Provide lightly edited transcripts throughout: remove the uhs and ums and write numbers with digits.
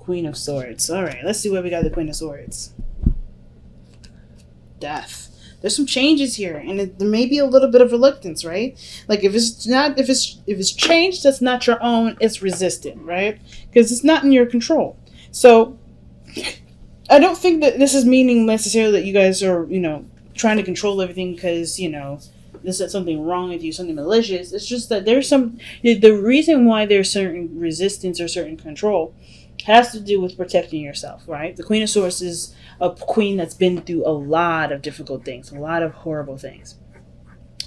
Queen of Swords. All right, let's see what we got. The Queen of Swords. Death. There's some changes here, and there may be a little bit of reluctance, right? Like if it's change that's not your own, it's resistant, right? Because it's not in your control. So I don't think that this is meaning necessarily that you guys are, trying to control everything because, there's something wrong with you, something malicious. It's just that the reason why there's certain resistance or certain control has to do with protecting yourself, right? The Queen of Swords is a queen that's been through a lot of difficult things, a lot of horrible things.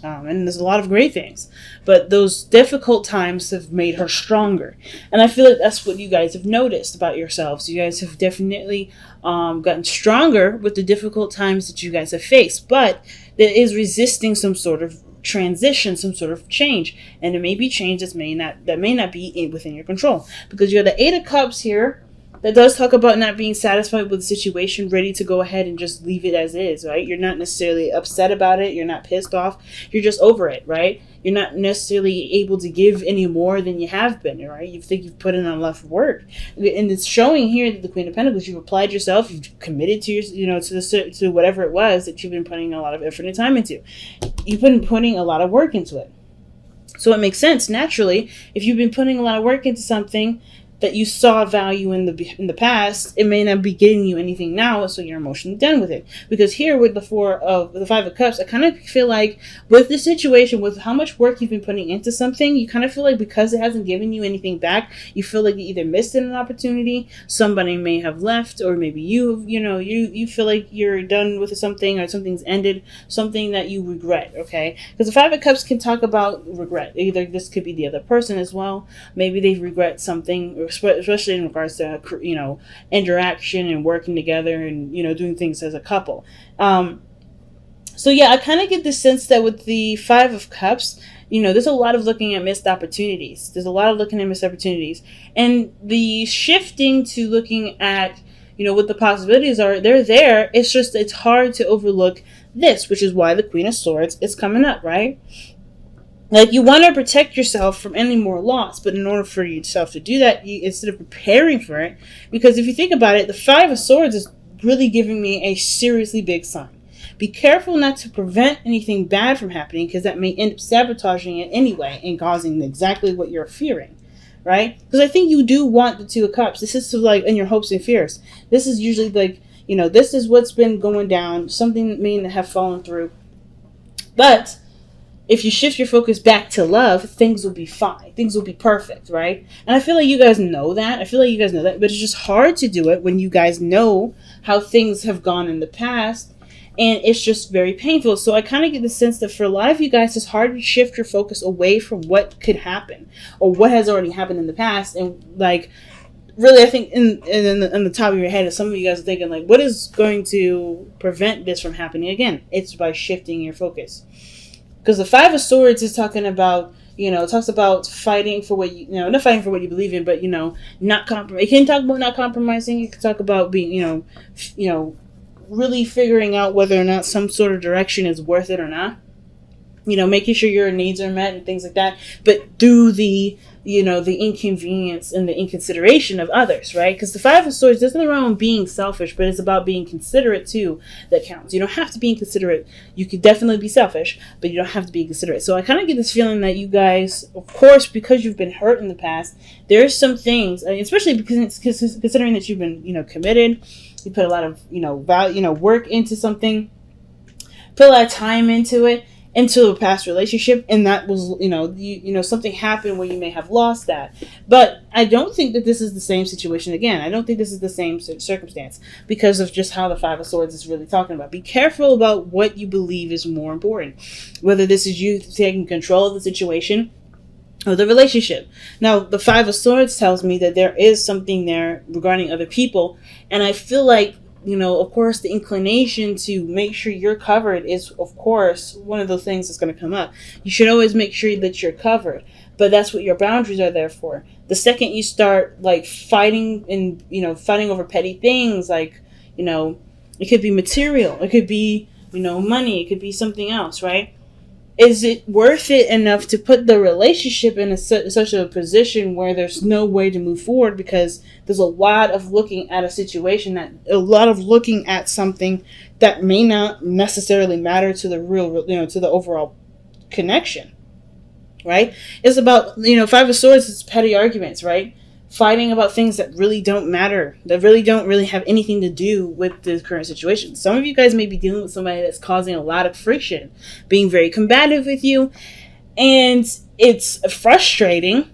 And there's a lot of great things. But those difficult times have made her stronger. And I feel like that's what you guys have noticed about yourselves. You guys have definitely gotten stronger with the difficult times that you guys have faced. But there is resisting some sort of transition, some sort of change. And it may be change that may not be within your control. Because you have the Eight of Cups here. That does talk about not being satisfied with the situation, ready to go ahead and just leave it as is, right? You're not necessarily upset about it. You're not pissed off. You're just over it, right? You're not necessarily able to give any more than you have been, right? You think you've put in a lot of work. And it's showing here that the Queen of Pentacles, you've applied yourself, you've committed to your, to whatever it was that you've been putting a lot of effort and time into. You've been putting a lot of work into it. So it makes sense, naturally, if you've been putting a lot of work into something that you saw value in the past, it may not be getting you anything now, so you're emotionally done with it. Because here with the Five of Cups, I kind of feel like with the situation, with how much work you've been putting into something, you kind of feel like because it hasn't given you anything back, you feel like you either missed an opportunity, somebody may have left, or maybe you feel like you're done with something, or something's ended, something that you regret, okay? Because the Five of Cups can talk about regret. Either this could be the other person as well. Maybe they regret something, especially in regards to interaction and working together and doing things as a couple. So yeah, I kind of get the sense that with the Five of Cups, there's a lot of looking at missed opportunities. And the shifting to looking at what the possibilities are, they're there. It's just it's hard to overlook this, which is why the Queen of Swords is coming up, right? Like, you want to protect yourself from any more loss, but in order for yourself to do that, instead of preparing for it, because if you think about it, the Five of Swords is really giving me a seriously big sign. Be careful not to prevent anything bad from happening, because that may end up sabotaging it anyway and causing exactly what you're fearing, right? Because I think you do want the Two of Cups. This is like in your hopes and fears. This is usually like, this is what's been going down. Something may have fallen through. But if you shift your focus back to love, things will be fine. Things will be perfect, right? And I feel like you guys know that. But it's just hard to do it when you guys know how things have gone in the past. And it's just very painful. So I kind of get the sense that for a lot of you guys, it's hard to shift your focus away from what could happen or what has already happened in the past. And like, really, I think in the top of your head, some of you guys are thinking like, what is going to prevent this from happening again? It's by shifting your focus. Because the Five of Swords is talking about, it talks about fighting for what not fighting for what you believe in, but, not compromise. It can talk about not compromising. It can talk about being, really figuring out whether or not some sort of direction is worth it or not. Making sure your needs are met and things like that. But through the inconvenience and the inconsideration of others, right? Because the Five of Swords isn't around being selfish, but it's about being considerate too that counts. You don't have to be inconsiderate. You could definitely be selfish, but you don't have to be considerate. So I kind of get this feeling that you guys, of course, because you've been hurt in the past, there's some things, especially because considering that you've been, committed, you put a lot of, value, work into something, put a lot of time into a past relationship, and that was, something happened where you may have lost that. But I don't think that this is the same situation again. I don't think this is the same circumstance because of just how the Five of Swords is really talking about. Be careful about what you believe is more important, whether this is you taking control of the situation or the relationship. Now, the Five of Swords tells me that there is something there regarding other people, and I feel like, of course, the inclination to make sure you're covered is, of course, one of those things that's going to come up. You should always make sure that you're covered, but that's what your boundaries are there for. The second you start, fighting and, fighting over petty things, it could be material, it could be, money, it could be something else, right? is it worth it enough to put the relationship in such a position where there's no way to move forward, because there's a lot of looking at a situation, that a lot of looking at something that may not necessarily matter to the real, to the overall connection, right? It's about, Five of Swords is petty arguments, right? Fighting about things that really don't matter, that really don't really have anything to do with the current situation. Some of you guys may be dealing with somebody that's causing a lot of friction, being very combative with you, and it's frustrating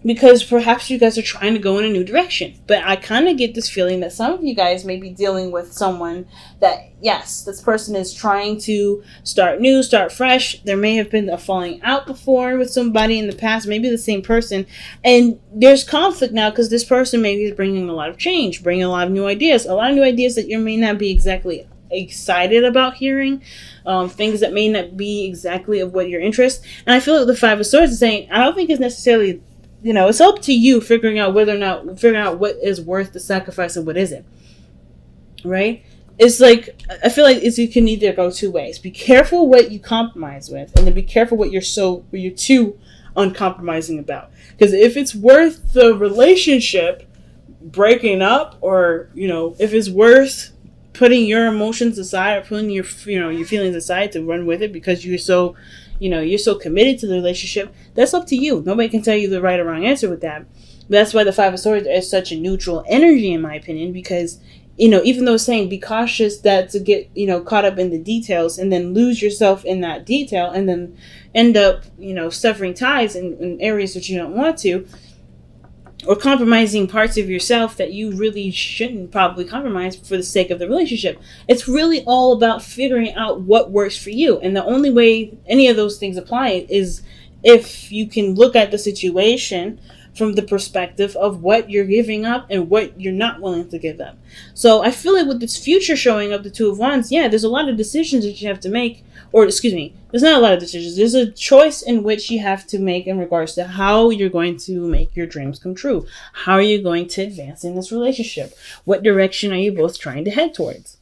because perhaps you guys are trying to go in a new direction. But I kind of get this feeling that some of you guys may be dealing with someone that, yes, this person is trying to start new, start fresh. There may have been a falling out before with somebody in the past, maybe the same person. And there's conflict now because this person maybe is bringing a lot of change, bringing a lot of new ideas that you may not be exactly excited about hearing, things that may not be exactly of what your interest. And I feel like the Five of Swords is saying, I don't think it's necessarily, it's up to you figuring out what is worth the sacrifice and what isn't. Right? It's like, I feel like you can either go two ways. Be careful what you compromise with, and then be careful what you're too uncompromising about. Because if it's worth the relationship breaking up, or, if it's worth putting your emotions aside, or putting your feelings aside to run with it because you're so committed to the relationship, that's up to you. Nobody can tell you the right or wrong answer with that. But that's why the Five of Swords is such a neutral energy, in my opinion, because, even though it's saying be cautious that to get, caught up in the details and then lose yourself in that detail and then end up, severing ties in areas that you don't want to, or compromising parts of yourself that you really shouldn't probably compromise for the sake of the relationship. It's really all about figuring out what works for you. And the only way any of those things apply is if you can look at the situation from the perspective of what you're giving up and what you're not willing to give up. So I feel like with this future showing up, the Two of Wands, there's a lot of decisions that you have to make. Or, excuse me, there's not a lot of decisions. There's a choice in which you have to make in regards to how you're going to make your dreams come true. How are you going to advance in this relationship? What direction are you both trying to head towards?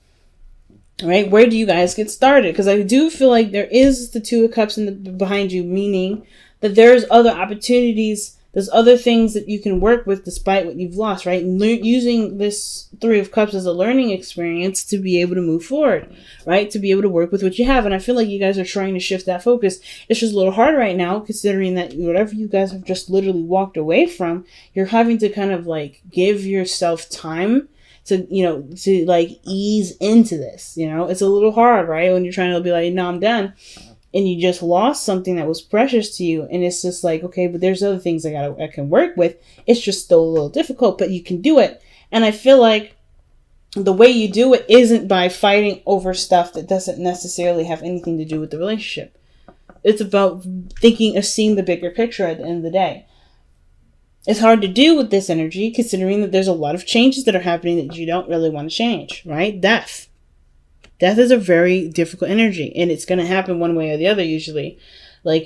Right? Where do you guys get started? Because I do feel like there is the Two of Cups behind you, meaning that there's other opportunities. There's other things that you can work with despite what you've lost, right? Using this Three of Cups as a learning experience to be able to move forward, right? To be able to work with what you have. And I feel like you guys are trying to shift that focus. It's just a little hard right now, considering that whatever you guys have just literally walked away from, you're having to kind of like give yourself time to, to like ease into this. It's a little hard, right? When you're trying to be like, no, I'm done. And you just lost something that was precious to you. And it's just like, okay, but there's other things I can work with. It's just still a little difficult, but you can do it. And I feel like the way you do it isn't by fighting over stuff that doesn't necessarily have anything to do with the relationship. It's about seeing the bigger picture at the end of the day. It's hard to do with this energy, considering that there's a lot of changes that are happening that you don't really want to change, right? Death is a very difficult energy, and it's going to happen one way or the other usually. Like,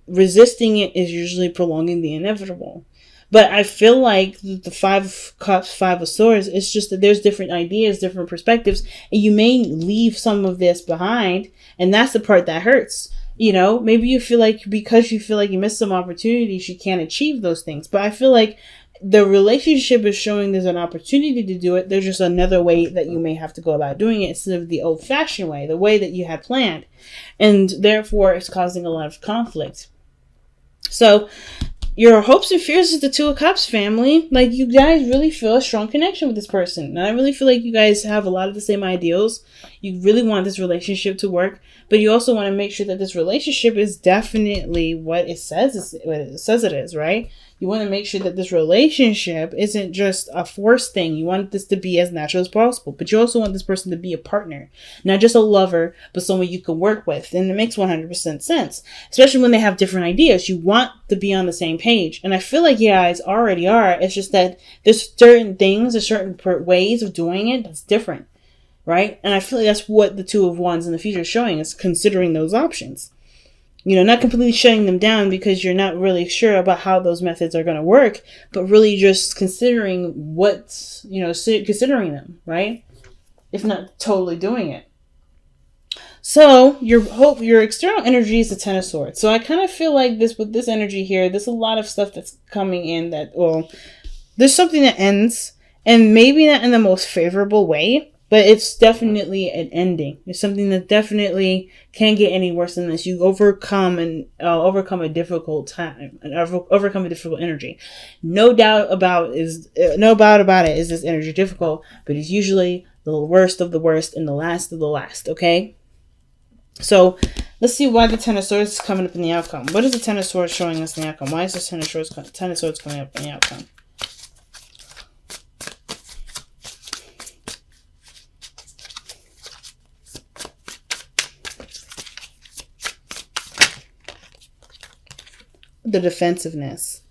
resisting it is usually prolonging the inevitable. But I feel like the Five of Cups, Five of Swords, it's just that there's different ideas, different perspectives, and you may leave some of this behind, and that's the part that hurts. Maybe you feel like because you feel like you missed some opportunities, you can't achieve those things. But I feel like the relationship is showing there's an opportunity to do it. There's just another way that you may have to go about doing it instead of the old-fashioned way, the way that you had planned. And therefore, it's causing a lot of conflict. So, your hopes and fears is the Two of Cups, family. Like, you guys really feel a strong connection with this person. And I really feel like you guys have a lot of the same ideals. You really want this relationship to work. But you also want to make sure that this relationship is definitely what it says it is, right? You want to make sure that this relationship isn't just a forced thing. You want this to be as natural as possible. But you also want this person to be a partner. Not just a lover, but someone you can work with. And it makes 100% sense. Especially when they have different ideas. You want to be on the same page. And I feel like you guys already are. It's just that there's certain things, there's certain ways of doing it that's different. Right? And I feel like that's what the Two of Wands in the future is showing, is considering those options. Not completely shutting them down because you're not really sure about how those methods are going to work, but really just considering considering them, right? If not totally doing it. So your external energy is the Ten of Swords. So I kind of feel like this with this energy here, there's a lot of stuff that's coming in that, well, there's something that ends, and maybe not in the most favorable way, but it's definitely an ending. It's something that definitely can't get any worse than this. You overcome a difficult time and overcome a difficult energy. No doubt about it. Is this energy difficult? But it's usually the worst of the worst and the last of the last. Okay. So let's see why the Ten of Swords is coming up in the outcome. What is the Ten of Swords showing us in the outcome? Why is this Ten of Swords coming up in the outcome? The defensiveness.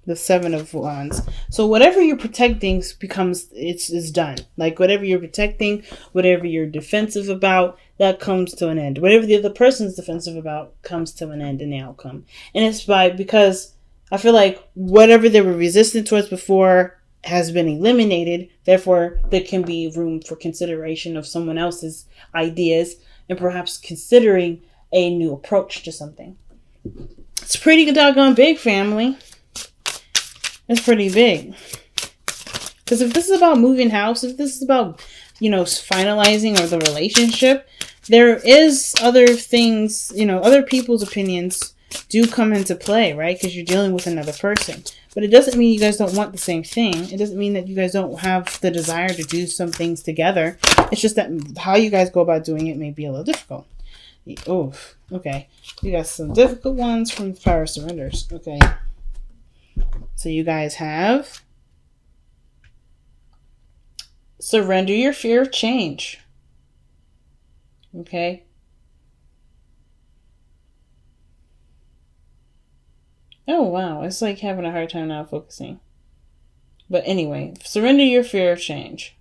The Seven of Wands. So whatever you're protecting is done. Like whatever you're protecting, whatever you're defensive about, that comes to an end. Whatever the other person's defensive about comes to an end in the outcome. And it's because I feel like whatever they were resistant towards before has been eliminated. Therefore, there can be room for consideration of someone else's ideas and perhaps considering a new approach to something. It's pretty doggone big, family. It's pretty big. Because if this is about moving house, if this is about, finalizing or the relationship, there is other things, other people's opinions do come into play, right? Because you're dealing with another person. But it doesn't mean you guys don't want the same thing. It doesn't mean that you guys don't have the desire to do some things together. It's just that how you guys go about doing it may be a little difficult. Oh, okay. You got some difficult ones from the Power of Surrenders. Okay. So you guys have surrender your fear of change. Okay. Oh, wow. It's like having a hard time now focusing. But anyway, surrender your fear of change.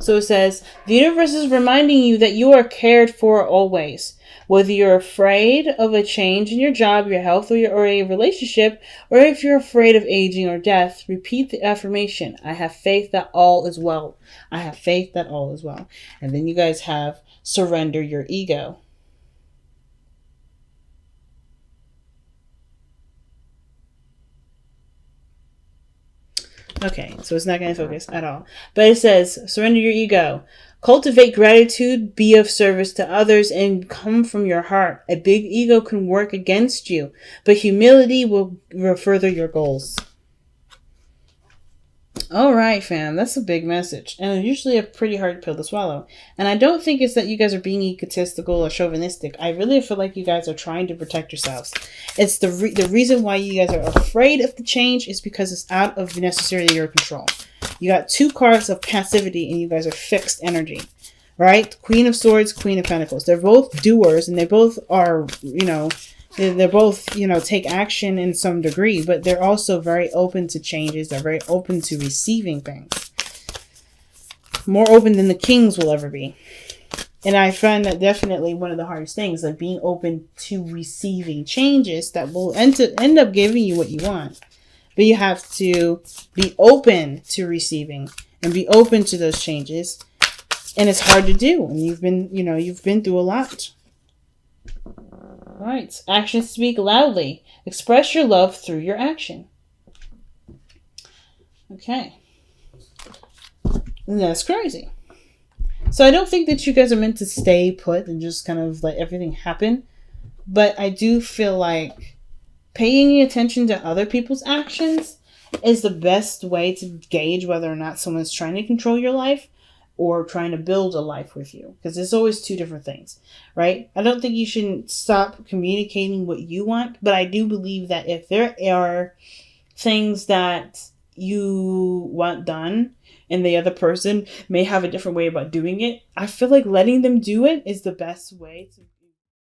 So it says, the universe is reminding you that you are cared for always. Whether you're afraid of a change in your job, your health, or a relationship, or if you're afraid of aging or death, repeat the affirmation. I have faith that all is well. I have faith that all is well. And then you guys have surrender your ego. Okay, so it's not going to focus at all. But it says, surrender your ego. Cultivate gratitude, be of service to others, and come from your heart. A big ego can work against you, but humility will further your goals. All right, fam. That's a big message. And usually a pretty hard pill to swallow. And I don't think it's that you guys are being egotistical or chauvinistic. I really feel like you guys are trying to protect yourselves. It's the reason why you guys are afraid of the change is because it's out of necessarily your control. You got two cards of passivity and you guys are fixed energy. Right? Queen of Swords, Queen of Pentacles. They're both doers and they both are, they're both, take action in some degree, but they're also very open to changes. They're very open to receiving things. More open than the kings will ever be. And I find that definitely one of the hardest things, like being open to receiving changes that will end up giving you what you want. But you have to be open to receiving and be open to those changes. And it's hard to do. And you've been through a lot. All right. Actions speak loudly. Express your love through your action. Okay. And that's crazy. So I don't think that you guys are meant to stay put and just kind of let everything happen. But I do feel like paying attention to other people's actions is the best way to gauge whether or not someone's trying to control your life or trying to build a life with you. Because there's always two different things, right? I don't think you shouldn't stop communicating what you want, but I do believe that if there are things that you want done and the other person may have a different way about doing it, I feel like letting them do it is the best way to